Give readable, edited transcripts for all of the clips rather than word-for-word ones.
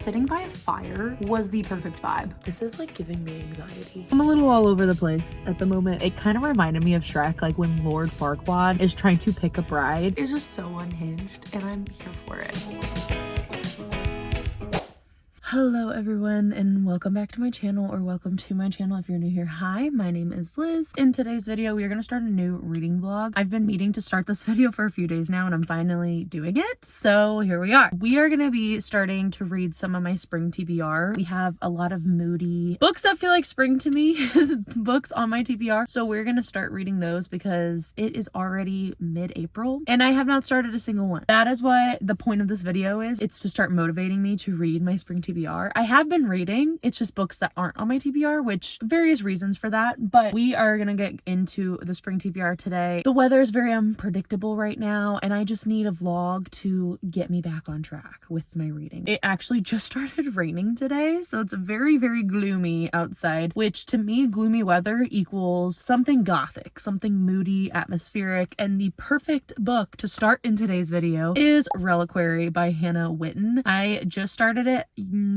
Sitting by a fire was the perfect vibe. This is like giving me anxiety. I'm a little all over the place at the moment. It kind of reminded me of Shrek, like when Lord Farquaad is trying to pick a bride. It's just so unhinged and I'm here for it. Hello everyone and welcome back to my channel, or welcome to my channel if you're new here. Hi, my name is Liz. In today's video, we are going to start a new reading vlog. I've been meaning to start this video for a few days now and I'm finally doing it. So here we are. We are going to be starting to read some of my spring TBR. We have a lot of moody books that feel like spring to me, books on my TBR. So we're going to start reading those because it is already mid-April and I have not started a single one. That is what the point of this video is. It's to start motivating me to read my spring TBR. I have been reading, it's just books that aren't on my TBR, which various reasons for that, but we are gonna get into the spring TBR today. The weather is very unpredictable right now and I just need a vlog to get me back on track with my reading. It actually just started raining today, so it's very, very gloomy outside, which to me, gloomy weather equals something gothic, something moody, atmospheric, and the perfect book to start in today's video is Reliquary by Hannah Whitten. I just started it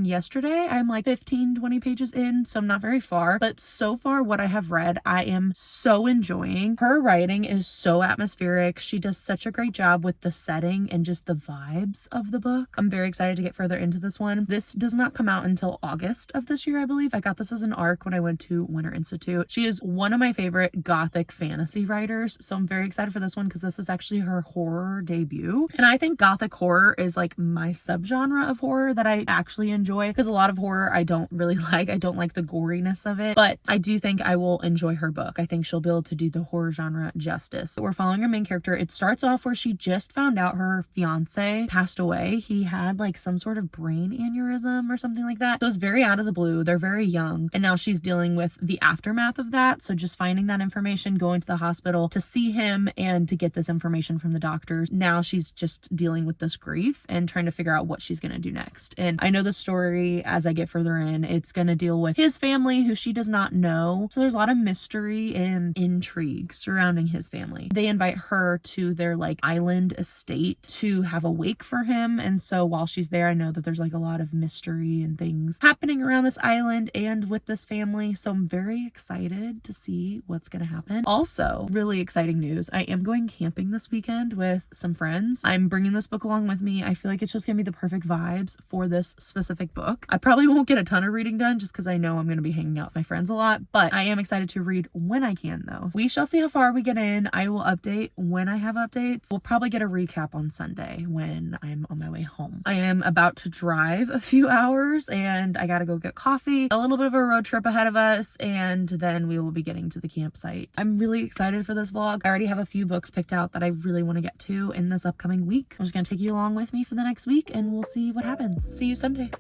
yesterday. I'm like 15-20 pages in, so I'm not very far, but so far what I have read I am so enjoying. Her writing is so atmospheric. She does such a great job with the setting and just the vibes of the book. I'm very excited to get further into this one. This does not come out until August of this year, I believe. I got this as an ARC when I went to Winter Institute. She is one of my favorite gothic fantasy writers, so I'm very excited for this one because this is actually her horror debut, and I think gothic horror is like my subgenre of horror that I actually enjoy, because a lot of horror I don't really like. I don't like the goriness of it, but I do think I will enjoy her book. I think she'll be able to do the horror genre justice. So we're following our main character. It starts off where she just found out her fiance passed away. He had like some sort of brain aneurysm or something like that. So it's very out of the blue. They're very young and now she's dealing with the aftermath of that. So just finding that information, going to the hospital to see him and to get this information from the doctors. Now she's just dealing with this grief and trying to figure out what she's going to do next. And I know the story as I get further in, it's going to deal with his family who she does not know. So there's a lot of mystery and intrigue surrounding his family. They invite her to their like island estate to have a wake for him. And so while she's there, I know that there's like a lot of mystery and things happening around this island and with this family. So I'm very excited to see what's going to happen. Also, really exciting news. I am going camping this weekend with some friends. I'm bringing this book along with me. I feel like it's just going to be the perfect vibes for this specific book. I probably won't get a ton of reading done just because I know I'm going to be hanging out with my friends a lot, but I am excited to read when I can though. We shall see how far we get in. I will update when I have updates. We'll probably get a recap on Sunday when I'm on my way home. I am about to drive a few hours and I gotta go get coffee. A little bit of a road trip ahead of us and then we will be getting to the campsite. I'm really excited for this vlog. I already have a few books picked out that I really want to get to in this upcoming week. I'm just gonna take you along with me for the next week and we'll see what happens. See you Sunday.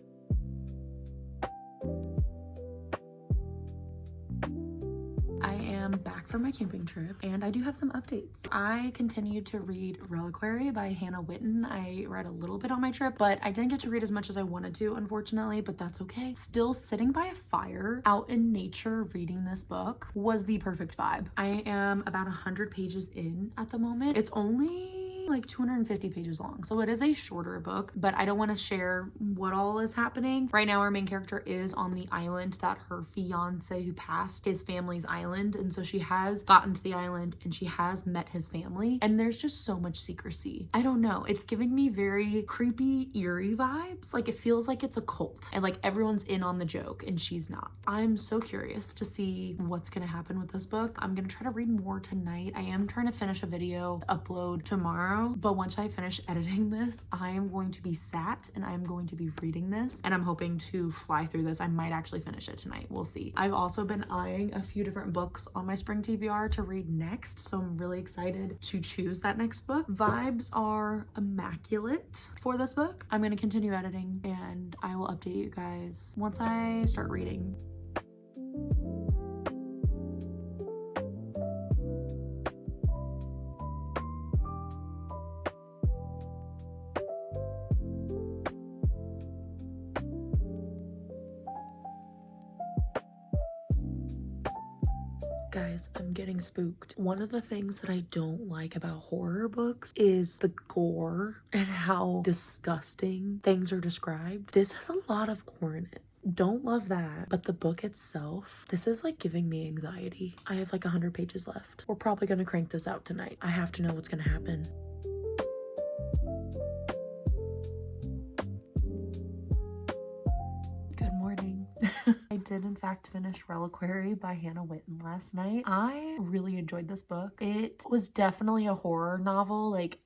Back from my camping trip and I do have some updates. I continued to read Reliquary by Hannah Whitten. I read a little bit on my trip, but I didn't get to read as much as I wanted to, unfortunately, but that's okay. Still sitting by a fire out in nature reading this book was the perfect vibe. I am about 100 pages in at the moment. It's only like 250 pages long, so it is a shorter book, but I don't want to share what all is happening. Right now our main character is on the island that her fiance who passed, his family's island, and so she has gotten to the island and she has met his family and there's just so much secrecy. I don't know, it's giving me very creepy, eerie vibes. Like it feels like it's a cult and like everyone's in on the joke and she's not. I'm so curious to see what's gonna happen with this book. I'm gonna try to read more tonight. I am trying to finish a video to upload tomorrow, but once I finish editing this, I am going to be sat and I'm going to be reading this and I'm hoping to fly through this. I might actually finish it tonight. We'll see. I've also been eyeing a few different books on my spring TBR to read next, so I'm really excited to choose that next book. Vibes are immaculate for this book. I'm going to continue editing and I will update you guys once I start reading. Guys, I'm getting spooked. One of the things that I don't like about horror books is the gore and how disgusting things are described. This has a lot of gore in it. Don't love that, but the book itself, this is like giving me anxiety. I have like 100 pages left. We're probably gonna crank this out tonight. I have to know what's gonna happen. Good morning. I did in fact finish Reliquary by Hannah Witten last night. I really enjoyed this book. It was definitely a horror novel. Like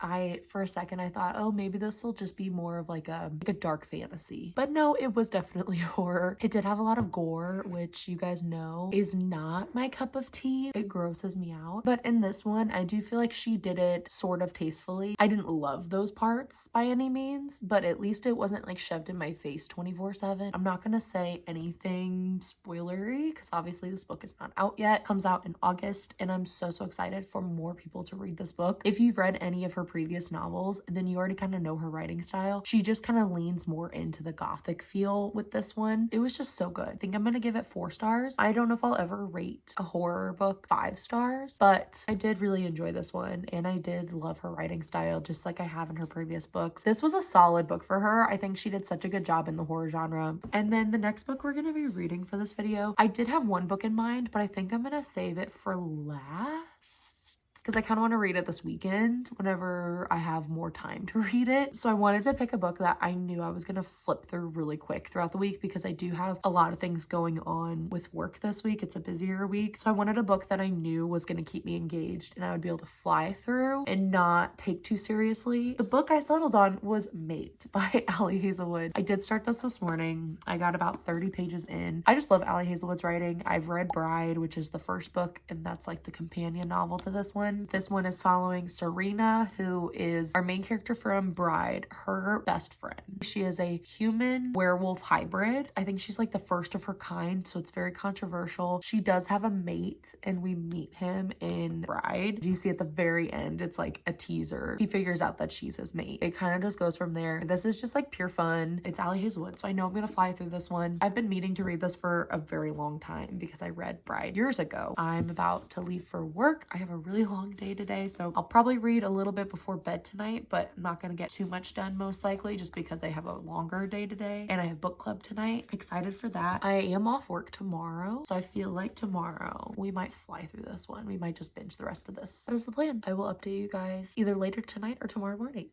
for a second I thought, oh, maybe this will just be more of like a dark fantasy. But no, it was definitely horror. It did have a lot of gore, which you guys know is not my cup of tea. It grosses me out. But in this one, I do feel like she did it sort of tastefully. I didn't love those parts by any means, but at least it wasn't like shoved in my face 24/7. I'm not gonna say anything spoilery because obviously this book is not out yet. It comes out in August and I'm so excited for more people to read this book. If you've read any of her previous novels, then you already kind of know her writing style. She just kind of leans more into the gothic feel with this one. It was just so good. I think I'm gonna give it 4 stars. I don't know if I'll ever rate a horror book 5 stars, but I did really enjoy this one and I did love her writing style just like I have in her previous books. This was a solid book for her. I think she did such a good job in the horror genre. And then the next book we're gonna be reading for this video, I did have one book in mind, but I think I'm gonna save it for last because I kind of want to read it this weekend whenever I have more time to read it. So I wanted to pick a book that I knew I was going to flip through really quick throughout the week because I do have a lot of things going on with work this week. It's a busier week. So I wanted a book that I knew was going to keep me engaged and I would be able to fly through and not take too seriously. The book I settled on was Mate by Ali Hazelwood. I did start this morning. I got about 30 pages in. I just love Ali Hazelwood's writing. I've read Bride, which is the first book, and that's like the companion novel to this one. This one is following Serena, who is our main character from Bride, her best friend. She is a human werewolf hybrid. I think she's like the first of her kind, so it's very controversial. She does have a mate, and we meet him in Bride. You see at the very end, it's like a teaser. He figures out that she's his mate. It kind of just goes from there. This is just like pure fun. It's Ali Hazelwood, so I know I'm gonna fly through this one. I've been meaning to read this for a very long time because I read Bride years ago. I'm about to leave for work. I have a really long day today, so I'll probably read a little bit before bed tonight, but I'm not gonna get too much done most likely just because I have a longer day today and I have book club tonight. Excited for that. I am off work tomorrow, so I feel like tomorrow we might fly through this one. We might just binge the rest of this. That is the plan. I will update you guys either later tonight or tomorrow morning.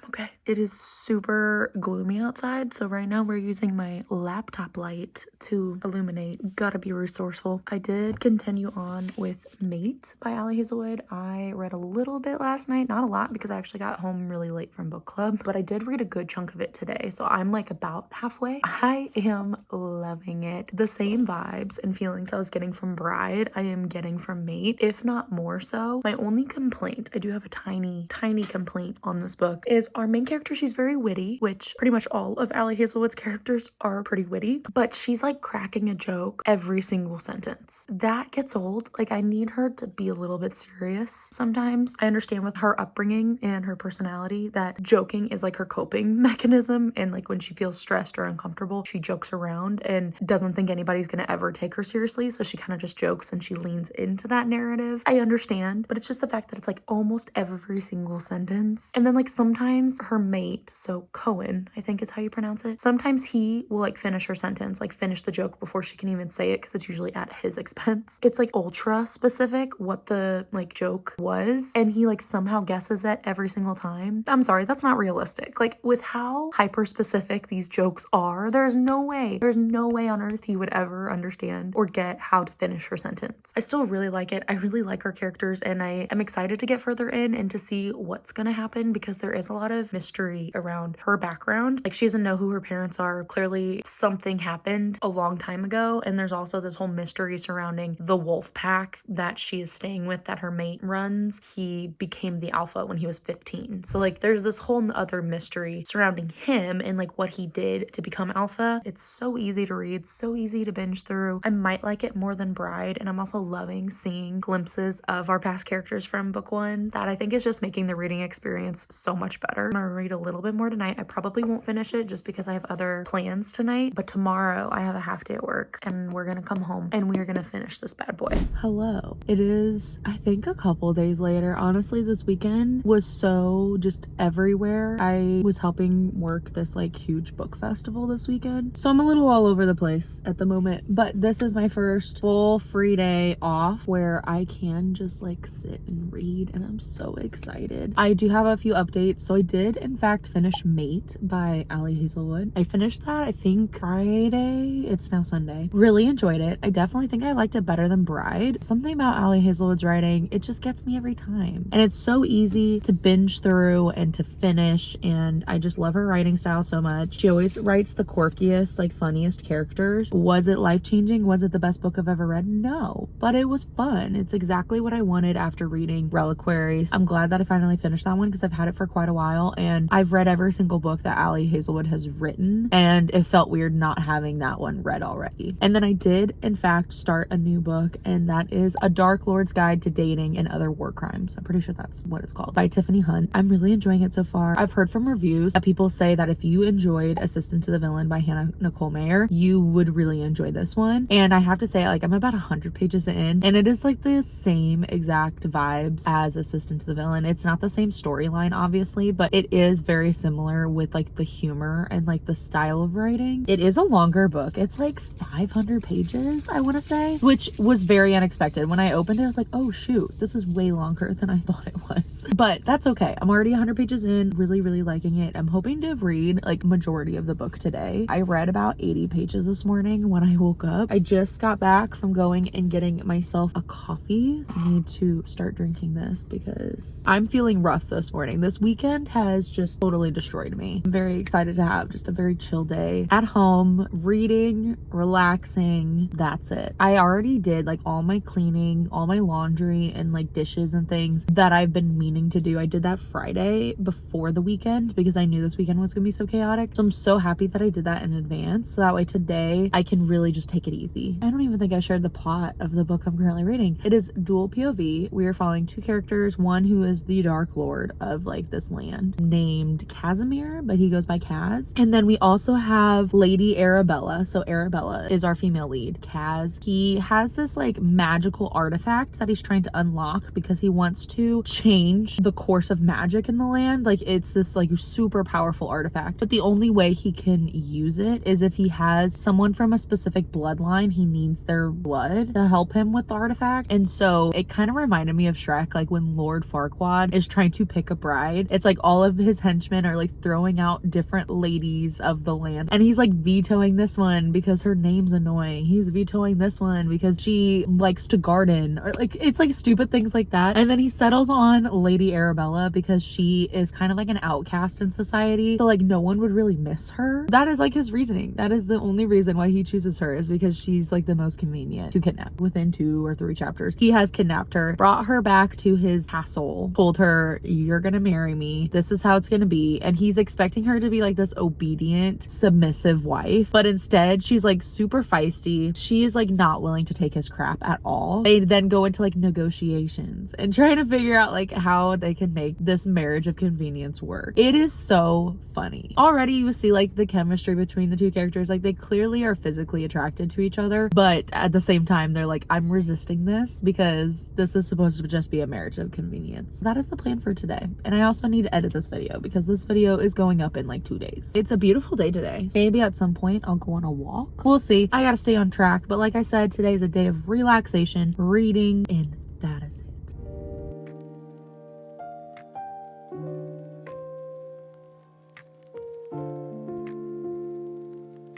Okay. It is super gloomy outside, so right now we're using my laptop light to illuminate. Gotta be resourceful. I did continue on with Mate by Ali Hazelwood. I read a little bit last night, not a lot because I actually got home really late from book club, but I did read a good chunk of it today, so I'm like about halfway. I am loving it. The same vibes and feelings I was getting from Bride, I am getting from Mate, if not more so. My only complaint, I do have a tiny complaint on this book, is our main character. She's very witty, which pretty much all of Ali Hazelwood's characters are pretty witty, but she's like cracking a joke every single sentence. That gets old. Like I need her to be a little bit serious sometimes. I understand with her upbringing and her personality that joking is like her coping mechanism, and like when she feels stressed or uncomfortable, she jokes around and doesn't think anybody's gonna ever take her seriously, so she kind of just jokes and she leans into that narrative. I understand, but it's just the fact that it's like almost every single sentence. And then like sometimes her mate, so Cohen, I think is how you pronounce it, sometimes he will like finish her sentence, like finish the joke before she can even say it because it's usually at his expense. It's like ultra specific what the like joke was, and he like somehow guesses it every single time. I'm sorry, that's not realistic. Like with how hyper specific these jokes are, there's no way on earth he would ever understand or get how to finish her sentence. I still really like it. I really like her characters, and I am excited to get further in and to see what's gonna happen because there is a lot of mystery around her background. Like she doesn't know who her parents are. Clearly something happened a long time ago, and there's also this whole mystery surrounding the wolf pack that she is staying with that her mate runs. He became the alpha when he was 15. So like there's this whole other mystery surrounding him and like what he did to become alpha. It's so easy to read, so easy to binge through. I might like it more than Bride, and I'm also loving seeing glimpses of our past characters from book one. That I think is just making the reading experience so much better. I'm gonna read a little bit more tonight. I probably won't finish it just because I have other plans tonight, but tomorrow I have a half day at work and we're gonna come home and we are gonna finish this bad boy. Hello. It is, I think, a couple days later. Honestly, this weekend was so just everywhere. I was helping work this like huge book festival this weekend, so I'm a little all over the place at the moment, but this is my first full free day off where I can just like sit and read, and I'm so excited. I do have a few updates. So I did in fact finish Mate by Ali Hazelwood. I finished that I think Friday. It's now Sunday. Really enjoyed it. I definitely think I liked it better than Bride. Something about Ali Hazelwood's writing, it just gets me every time, and it's so easy to binge through and to finish, and I just love her writing style so much. She always writes the quirkiest, like funniest characters. Was it life-changing? Was it the best book I've ever read? No, but it was fun. It's exactly what I wanted after reading Reliquaries. I'm glad that I finally finished that one because I've had it for quite a while, and I've read every single book that Ali Hazelwood has written, and it felt weird not having that one read already. And then I did in fact start a new book, and that is A Dark Lord's Guide to Dating and Other War Crimes. I'm pretty sure that's what it's called, by Tiffany Hunt. I'm really enjoying it so far. I've heard from reviews that people say that if you enjoyed Assistant to the Villain by Hannah Nicole Mayer, you would really enjoy this one. And I have to say, like, I'm about 100 pages in, and it is like the same exact vibes as Assistant to the Villain. It's not the same storyline, obviously, but it is very similar with like the humor and like the style of writing. It is a longer book. It's like 500 pages, I want to say, which was very unexpected. When I opened it, I was like, oh shoot, this is way longer than I thought it was. But that's okay. I'm already 100 pages in, really liking it. I'm hoping to read like majority of the book today. I read about 80 pages this morning when I woke up. I just got back from going and getting myself a coffee. I need to start drinking this because I'm feeling rough this morning. This weekend has just totally destroyed me. I'm very excited to have just a very chill day at home, reading, relaxing. That's it. I already did like all my cleaning, all my laundry, and like dishes and things that I've been meaning to do. I did that Friday before the weekend because I knew this weekend was gonna be so chaotic. So I'm so happy that I did that in advance, so that way today I can really just take it easy. I don't even think I shared the plot of the book I'm currently reading. It is dual POV. We are following two characters, one who is the Dark Lord of like this land named Casimir, but he goes by Kaz. And then we also have Lady Arabella. So Arabella is our female lead. Kaz, he has this like magical artifact that he's trying to unlock because he wants to change the course of magic in the land. Like it's this like super powerful artifact, but the only way he can use it is if he has someone from a specific bloodline. He needs their blood to help him with the artifact. And so it kind of reminded me of Shrek, like when Lord Farquaad is trying to pick a bride. It's like all of his henchmen are like throwing out different ladies of the land, and he's like vetoing this one because her name's annoying. He's vetoing this one because she likes to garden, or like it's like stupid things like that. And then he settles on Lady Arabella because she is kind of like an outcast in society, so like no one would really miss her. That is like his reasoning. That is the only reason why he chooses her, is because she's like the most convenient to kidnap. Within 2 or 3 chapters, he has kidnapped her, brought her back to his castle, told her, you're gonna marry me, this is how it's gonna be, and he's expecting her to be like this obedient, submissive wife, but instead she's like super feisty. She is like not willing to take his crap at all. They then go into like negotiations and trying to figure out like how they can make this marriage of convenience work. It is so funny. Already you see like the chemistry between the two characters. Like they clearly are physically attracted to each other, but at the same time they're like, I'm resisting this because this is supposed to just be a marriage of convenience. That is the plan for today. And I also need to edit this video because this video is going up in like 2 days. It's a beautiful day today. Maybe at some point I'll go on a walk. We'll see. I gotta stay on track. But like I said, today is a day of relaxation, reading, and that is it.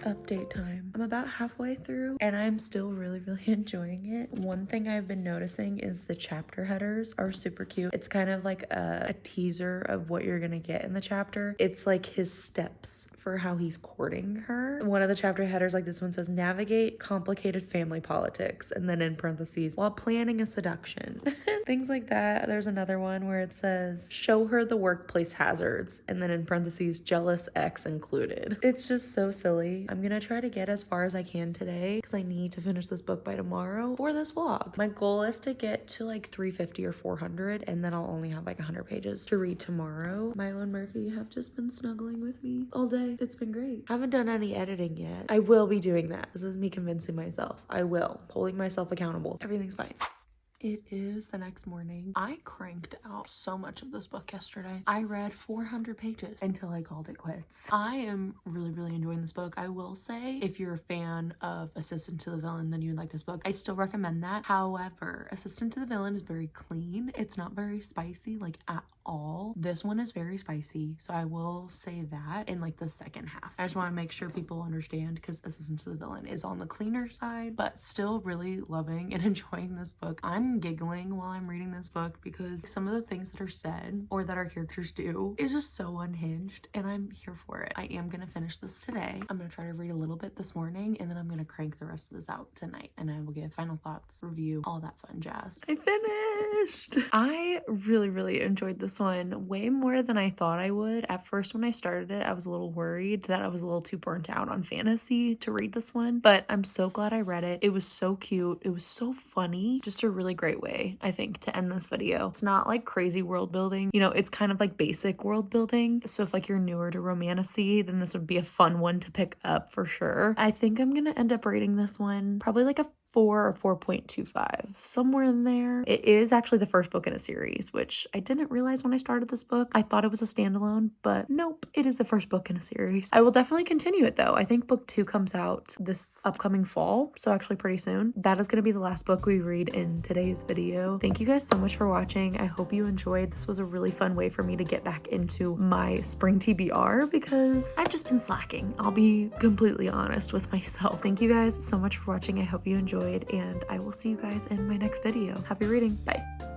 Update time. I'm about halfway through and I'm still really enjoying it. One thing I've been noticing is the chapter headers are super cute. It's kind of like a teaser of what you're gonna get in the chapter. It's like his steps for how he's courting her. One of the chapter headers, like this one, says navigate complicated family politics, and then in parentheses, while planning a seduction. Things like that. There's another one where it says show her the workplace hazards, and then in parentheses, jealous ex included. It's just so silly. I'm gonna try to get as far as I can today because I need to finish this book by tomorrow for this vlog. My goal is to get to like 350 or 400, and then I'll only have like 100 pages to read tomorrow. Milo and Murphy have just been snuggling with me all day. It's been great. Haven't done any editing yet. I will be doing that. This is me convincing myself. I will. Holding myself accountable. Everything's fine. It is the next morning. I cranked out so much of this book yesterday. I read 400 pages until I called it quits. I am really enjoying this book. I will say, if you're a fan of Assistant to the Villain, then you would like this book. I still recommend that. However, Assistant to the Villain is very clean. It's not very spicy, like at all. This one is very spicy, so I will say that in like the second half. I just want to make sure people understand, because Assistant to the Villain is on the cleaner side, but still really loving and enjoying this book. I'm giggling while I'm reading this book because some of the things that are said or that our characters do is just so unhinged, and I'm here for it. I am gonna finish this today. I'm gonna try to read a little bit this morning, and then I'm gonna crank the rest of this out tonight, and I will give final thoughts, review, all that fun jazz. I finished! I really enjoyed this one way more than I thought I would. At first, when I started it, I was a little worried that I was a little too burnt out on fantasy to read this one, but I'm so glad I read it. It was so cute. It was so funny. Just a really great way, I think, to end this video. It's not like crazy world building. You know, it's kind of like basic world building. So if like you're newer to romantasy, then this would be a fun one to pick up for sure. I think I'm gonna end up rating this one probably like a 4 or 4.25, somewhere in there. It is actually the first book in a series, which I didn't realize when I started this book. I thought it was a standalone, but nope, it is the first book in a series. I will definitely continue it though. I think book 2 comes out this upcoming fall, so actually pretty soon. That is going to be the last book we read in today's video. Thank you guys so much for watching. I hope you enjoyed. This was a really fun way for me to get back into my spring TBR because I've just been slacking. I'll be completely honest with myself. Thank you guys so much for watching. I hope you enjoyed, and I will see you guys in my next video. Happy reading. Bye.